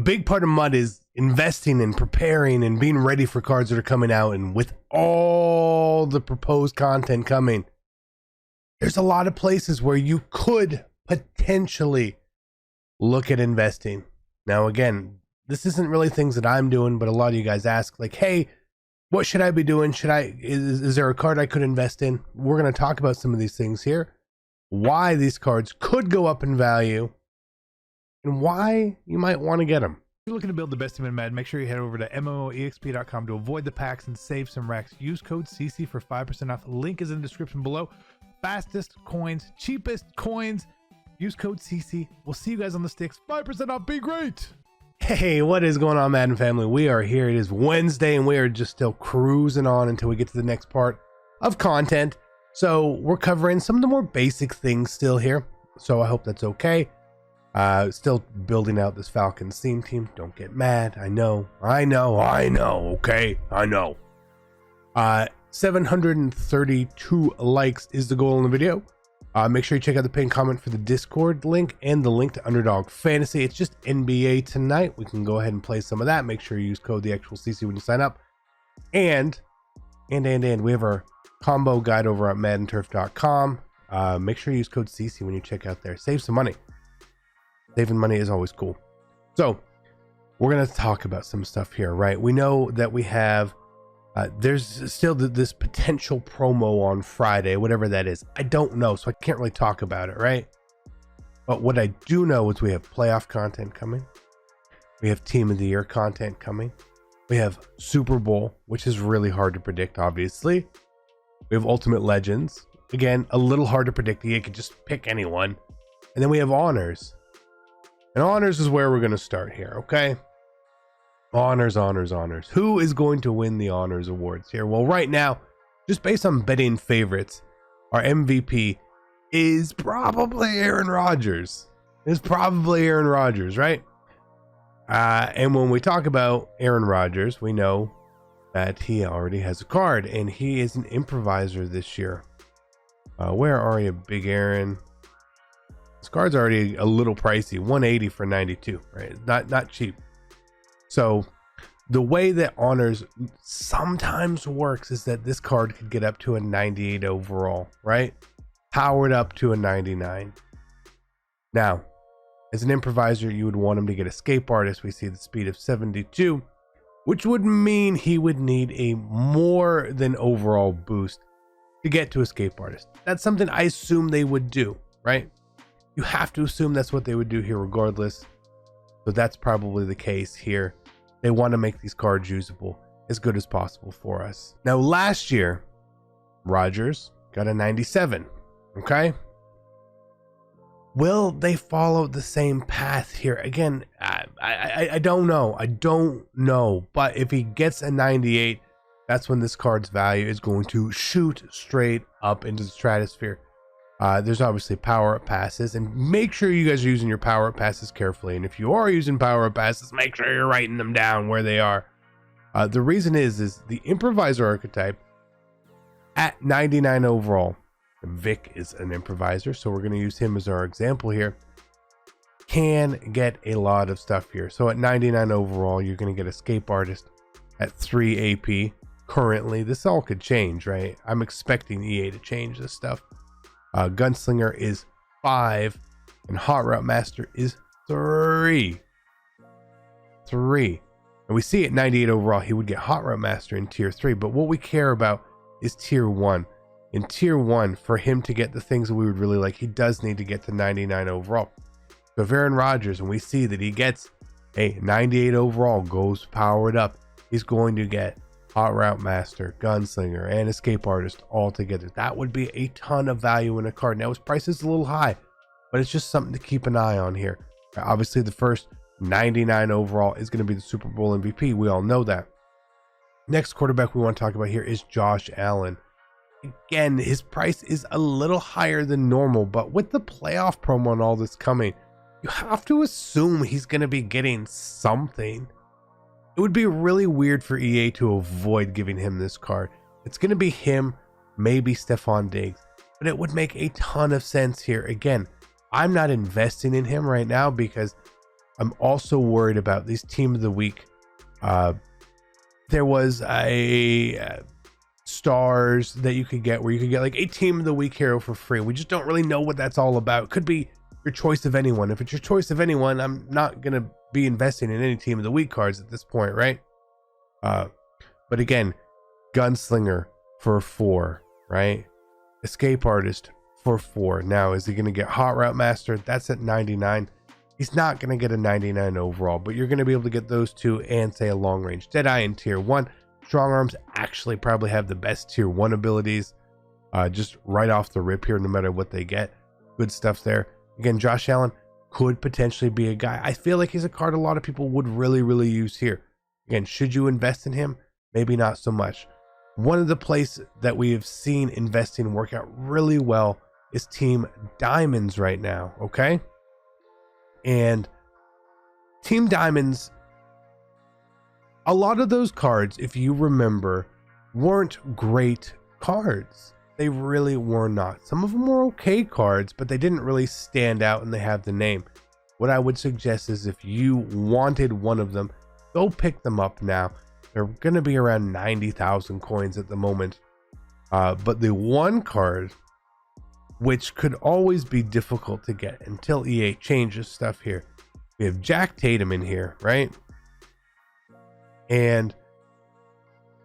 big part of MUD is investing and preparing and being ready for cards that are coming out. And with all the proposed content coming, there's a lot of places where you could potentially look at investing. Now, again, this isn't really things that I'm doing, but a lot of you guys ask, like, hey, what should I be doing? Is there a card I could invest in? We're going to talk about some of these things here, why these cards could go up in value, and why you might want to get them. If you're looking to build the best team in Madden, make sure you head over to MMOEXP.com to avoid the packs and save some racks. Use code CC for 5% off. Link is in the description below. Fastest coins, cheapest coins. Use code CC. We'll see you guys on the sticks. 5% off. Be great. Hey, what is going on, Madden family? We are here. It is Wednesday, and we are just still cruising on until we get to the next part of content. So we're covering some of the more basic things still here. So I hope that's okay. Still building out this Falcons theme team. Don't get mad. I know. Okay, I know. 732 likes is the goal in the video. Make sure you check out the pinned comment for the Discord link and the link to Underdog Fantasy. It's just NBA tonight. We can go ahead and play some of that. Make sure you use code TheActualCC when you sign up. And we have our combo guide over at MaddenTurf.com. Make sure you use code CC when you check out there. Save some money. Saving money is always cool. So we're going to talk about some stuff here, right? We know that we have there's still this potential promo on Friday, whatever that is. I don't know, so I can't really talk about it, right? But what I do know is we have playoff content coming. We have Team of the Year content coming. We have Super Bowl, which is really hard to predict, obviously. We have Ultimate Legends. Again, a little hard to predict. You could just pick anyone. And then we have Honors. And Honors is where we're going to start here, okay? Honors. Who is going to win the Honors Awards here? Well, right now, just based on betting favorites, our MVP is probably Aaron Rodgers. Right? And when we talk about Aaron Rodgers, we know that he already has a card, and he is an improviser this year. Where are you, Big Aaron? This card's already a little pricey, 180 for 92, right? Not cheap. So the way that Honors sometimes works is that this card could get up to a 98 overall, right? Powered up to a 99. Now, as an improviser, you would want him to get Escape Artist. We see the speed of 72, which would mean he would need a more than overall boost to get to Escape Artist. That's something I assume they would do, right? You have to assume that's what they would do here regardless. So that's probably the case here. They want to make these cards usable as good as possible for us. Now, last year, Rodgers got a 97, okay? Will they follow the same path here? Again, I don't know. But if he gets a 98, that's when this card's value is going to shoot straight up into the stratosphere. There's obviously power-up passes, and make sure you guys are using your power-up passes carefully. And if you are using power-up passes, make sure you're writing them down where they are. The reason is the improviser archetype at 99 overall. Vic is an improviser, so we're going to use him as our example here. Can get a lot of stuff here. So at 99 overall, you're going to get Escape Artist at 3 AP. Currently, this all could change, right? I'm expecting EA to change this stuff. Gunslinger is 5, and Hot Route Master is 3. And we see at 98 overall, he would get Hot Route Master in tier 3. But what we care about is tier 1. In tier 1, for him to get the things that we would really like, he does need to get to 99 overall. So if Aaron Rodgers, and we see that he gets a 98 overall, goes powered up, he's going to get Hot Route Master, Gunslinger, and Escape Artist all together. That would be a ton of value in a card. Now, his price is a little high, but it's just something to keep an eye on here. Obviously, the first 99 overall is going to be the Super Bowl MVP. We all know that. Next quarterback we want to talk about here is Josh Allen. Again, his price is a little higher than normal, but with the playoff promo and all this coming, you have to assume he's going to be getting something. It would be really weird for EA to avoid giving him this card. It's going to be him, maybe Stephon Diggs, but it would make a ton of sense here. Again, I'm not investing in him right now because I'm also worried about these team of the week. There was a stars that you could get where you could get like a team of the week hero for free. We just don't really know what that's all about. Could be your choice of anyone. If it's your choice of anyone, I'm not gonna be investing in any team of the week cards at this point, right? But again, Gunslinger for 4, right? Escape Artist for 4. Now, is he gonna get Hot Route Master? That's at 99. He's not gonna get a 99 overall, but you're gonna be able to get those two and say a long range Deadeye in tier 1. Strong Arms actually probably have the best tier 1 abilities, just right off the rip here, no matter what they get. Good stuff there. Again, Josh Allen could potentially be a guy. I feel like he's a card a lot of people would really use here. Again, should you invest in him? Maybe not so much. One of the places that we have seen investing work out really well is Team Diamonds right now, okay? And Team Diamonds, a lot of those cards, if you remember, weren't great cards. They really were not. Some of them were okay cards, but they didn't really stand out and they have the name. What I would suggest is if you wanted one of them, go pick them up now. They're going to be around 90,000 coins at the moment. But the one card, which could always be difficult to get until EA changes stuff here. We have Jack Tatum in here, right? And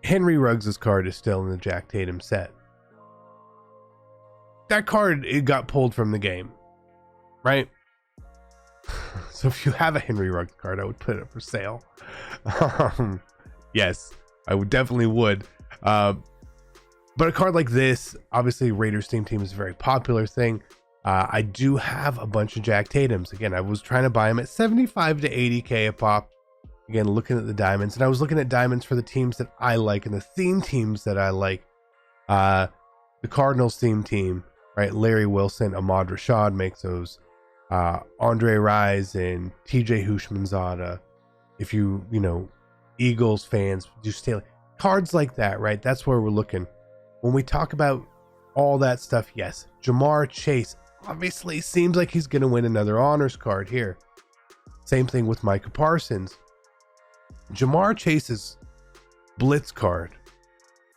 Henry Ruggs' card is still in the Jack Tatum set. That card, it got pulled from the game, right? So if you have a Henry Ruggs card, I would put it up for sale. Yes, I would definitely would. But a card like this, obviously Raiders team is a very popular thing. I do have a bunch of Jack Tatums. Again, I was trying to buy them at 75 to 80K a pop. Again, looking at the diamonds, and I was looking at diamonds for the teams that I like and the theme teams that I like. The Cardinals theme team, right? Larry Wilson, Ahmad Rashad makes those. Andre Rise and TJ Hushmanzada. If you Eagles fans, just stay cards like that, right? That's where we're looking. When we talk about all that stuff, yes, Jamar Chase obviously seems like he's going to win another honors card here. Same thing with Micah Parsons. Jamar Chase's blitz card,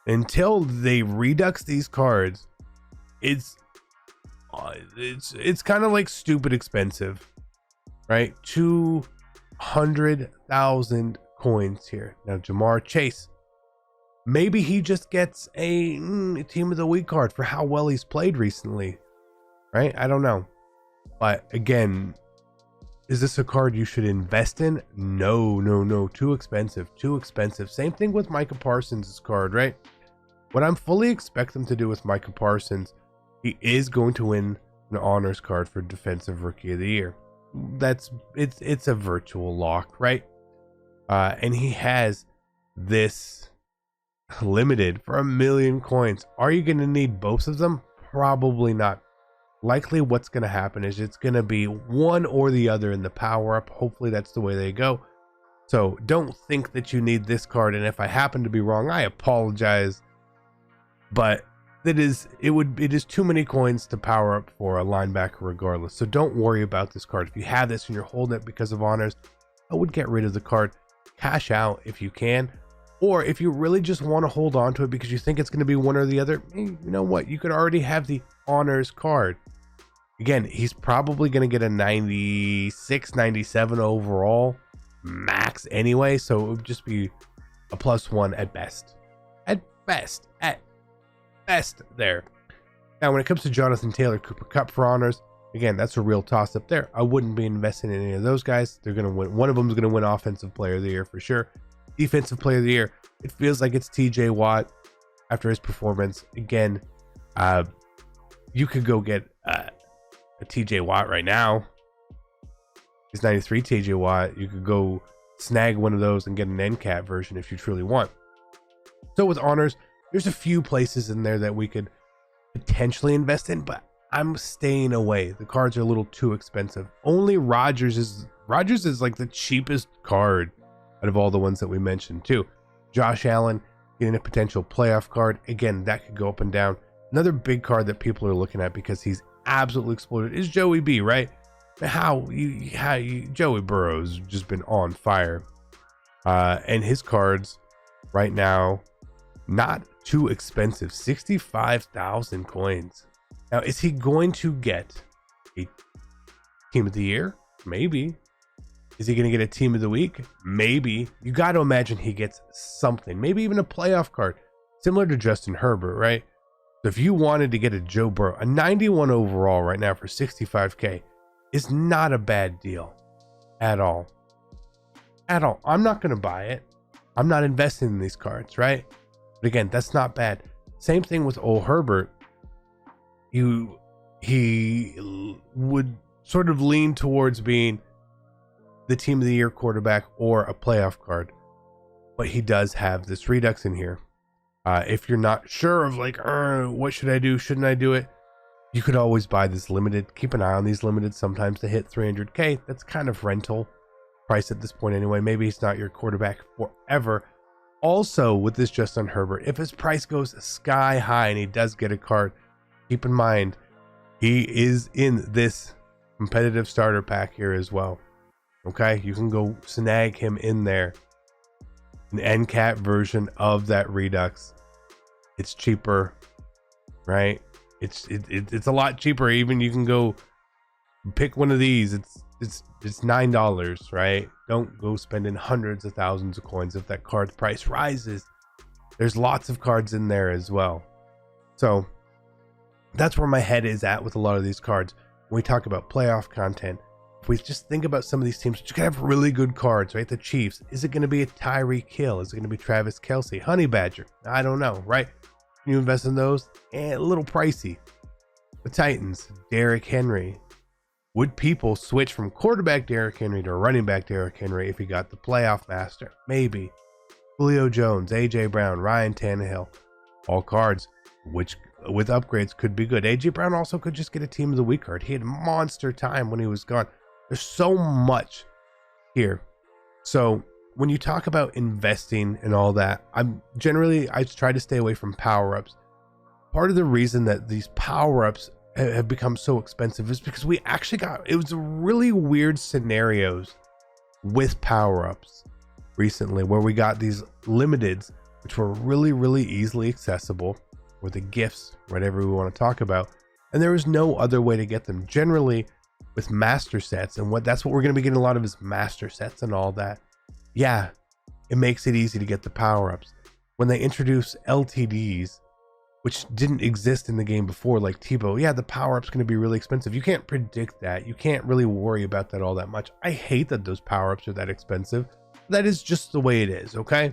until they redux these cards, it's kind of like stupid expensive, right? 200,000 coins here. Now Jamar Chase, maybe he just gets a team of the week card for how well he's played recently, right? I don't know, but again, is this a card you should invest in? No, too expensive. Same thing with Micah Parsons' card, right? What I'm fully expect them to do with Micah Parsons, he is going to win an honors card for Defensive Rookie of the Year. It's a virtual lock, right? And he has this limited for 1 million coins. Are you going to need both of them? Probably not. Likely what's going to happen is it's going to be one or the other in the power up. Hopefully that's the way they go. So don't think that you need this card. And if I happen to be wrong, I apologize. But it is too many coins to power up for a linebacker regardless. So don't worry about this card. If you have this and you're holding it because of honors, I would get rid of the card. Cash out if you can. Or if you really just want to hold on to it because you think it's going to be one or the other, you know what? You could already have the honors card. Again, he's probably going to get a 96, 97 overall max anyway. So it would just be a +1 at best. At best there. Now, when it comes to Jonathan Taylor, Cooper Kupp for honors, again, that's a real toss up there. I wouldn't be investing in any of those guys. They're going to win. One of them is going to win Offensive Player of the Year for sure. Defensive Player of the Year, it feels like it's TJ Watt after his performance. Again, you could go get a TJ Watt right now. He's 93 TJ Watt. You could go snag one of those and get an NCAT version if you truly want. So with honors, there's a few places in there that we could potentially invest in, but I'm staying away. The cards are a little too expensive. Only Rodgers is like the cheapest card out of all the ones that we mentioned too. Josh Allen getting a potential playoff card. Again, that could go up and down. Another big card that people are looking at because he's absolutely exploded is Joey B, right? Joey Burrow's just been on fire. And his cards right now, not too expensive, 65,000 coins. Now, is he going to get a team of the year? Maybe. Is he going to get a team of the week? Maybe. You got to imagine he gets something, maybe even a playoff card, similar to Justin Herbert, right? So if you wanted to get a Joe Burrow, a 91 overall right now for 65K is not a bad deal at all. At all. I'm not going to buy it. I'm not investing in these cards, right? But again, that's not bad. Same thing with old Herbert. He would sort of lean towards being the team of the year quarterback or a playoff card, but he does have this redux in here. If you're not sure of like, what should I do? Shouldn't I do it? You could always buy this limited. Keep an eye on these limited. Sometimes they hit 300K. That's kind of rental price at this point anyway. Maybe he's not your quarterback forever. Also, with this Justin Herbert, if his price goes sky high and he does get a card, keep in mind he is in this competitive starter pack here as well. Okay, you can go snag him in there. An NCAT version of that redux. It's cheaper, right? It's a lot cheaper. Even you can go pick one of these. It's $9, right? Don't go spending hundreds of thousands of coins if that card's price rises. There's lots of cards in there as well. So that's where my head is at with a lot of these cards. When we talk about playoff content, if we just think about some of these teams, you can have really good cards, right? The Chiefs. Is it going to be a Tyreek Hill? Is it going to be Travis Kelce? Honey Badger? I don't know, right? Can you invest in those? A little pricey. The Titans, Derrick Henry. Would people switch from quarterback Derrick Henry to running back Derrick Henry if he got the playoff master? Maybe. Julio Jones, AJ Brown, Ryan Tannehill. All cards, which with upgrades could be good. AJ Brown also could just get a team of the week card. He had monster time when he was gone. There's so much here. So when you talk about investing and all that, I try to stay away from power-ups. Part of the reason that these power-ups have become so expensive is because we actually it was really weird scenarios with power-ups recently where we got these limiteds, which were really, really easily accessible, or the gifts, whatever we want to talk about. And there was no other way to get them. Generally, with master sets, and that's what we're going to be getting a lot of is master sets and all that. Yeah, it makes it easy to get the power-ups. When they introduce LTDs, which didn't exist in the game before, like Tebow, yeah, the power-up's going to be really expensive. You can't predict that. You can't really worry about that all that much. I hate that those power-ups are that expensive. That is just the way it is, okay?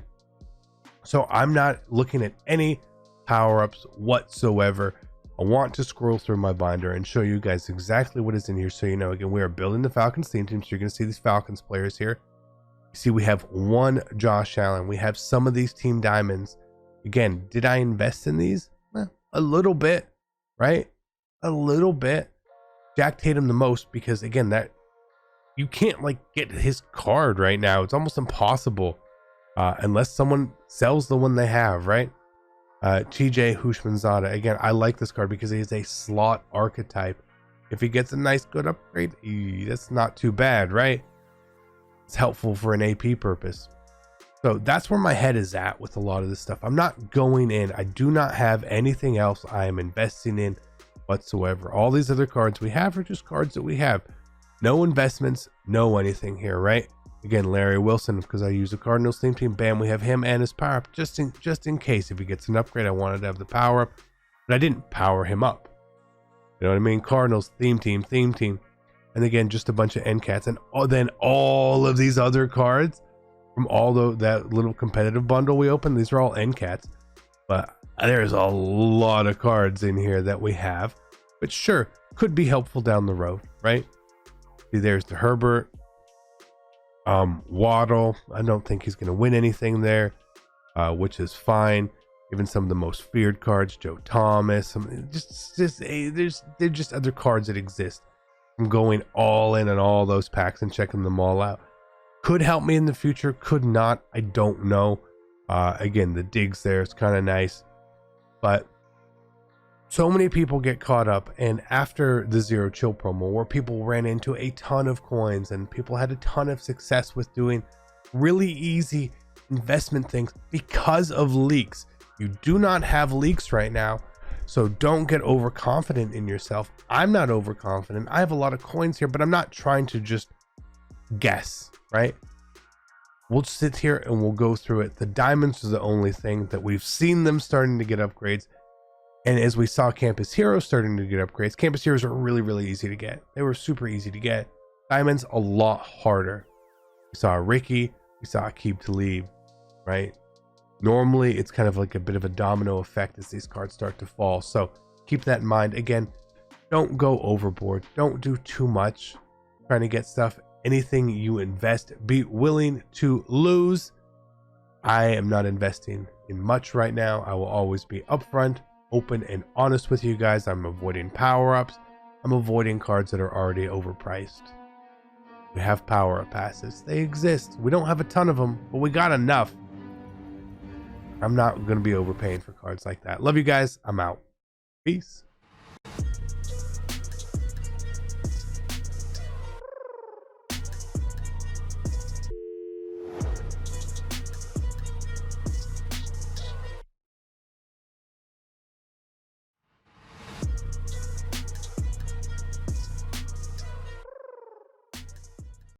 So I'm not looking at any power-ups whatsoever. I want to scroll through my binder and show you guys exactly what is in here. So, you know, again, we are building the Falcons theme team. So you're going to see these Falcons players here. You see, we have one Josh Allen. We have some of these team diamonds. Again, did I invest in these? A little bit, right? A little bit. Jack Tatum the most, because again, that you can't like get his card right now. It's almost impossible unless someone sells the one they have, right? TJ Hushmanzada. Again, I like this card because he is a slot archetype. If he gets a nice good upgrade, that's not too bad, right? It's helpful for an AP purpose. So that's where my head is at with a lot of this stuff. I'm not going in. I do not have anything else I am investing in whatsoever. All these other cards we have are just cards that we have. No investments, no anything here, right? Again, Larry Wilson, because I use the Cardinals theme team. Bam, we have him and his power up just in case if he gets an upgrade. I wanted to have the power up, but I didn't power him up. You know what I mean? Cardinals theme team, and again, just a bunch of NCATs, and then all of these other cards from all that little competitive bundle we opened. These are all NCATs, but there's a lot of cards in here that we have, but sure, could be helpful down the road, right? See, there's the Herbert. Waddle, I don't think he's going to win anything there, which is fine. Even some of the most feared cards, Joe Thomas, they're just other cards that exist. I'm going all in on all those packs and checking them all out. Could help me in the future, could not, I don't know. Again, the digs there, it's kind of nice, but So many people get caught up, and after the Zero Chill promo, where people ran into a ton of coins and people had a ton of success with doing really easy investment things because of leaks. You do not have leaks right now, so don't get overconfident in yourself. I'm not overconfident. I have a lot of coins here, but I'm not trying to just guess, right? We'll sit here and we'll go through it. The diamonds are the only thing that we've seen them starting to get upgrades. And as we saw Campus Heroes starting to get upgrades, Campus Heroes are really, really easy to get. They were super easy to get. Diamonds, a lot harder. We saw Ricky, we saw Keep to Leave, right? Normally, it's kind of like a bit of a domino effect as these cards start to fall. So keep that in mind. Again, don't go overboard. Don't do too much trying to get stuff. Anything you invest, be willing to lose. I am not investing in much right now. I will always be upfront, open, and honest with you guys. I'm avoiding power-ups. I'm avoiding cards that are already overpriced. We have power-up passes. They exist. We don't have a ton of them, but we got enough. I'm not going to be overpaying for cards like that. Love you guys. I'm out. Peace.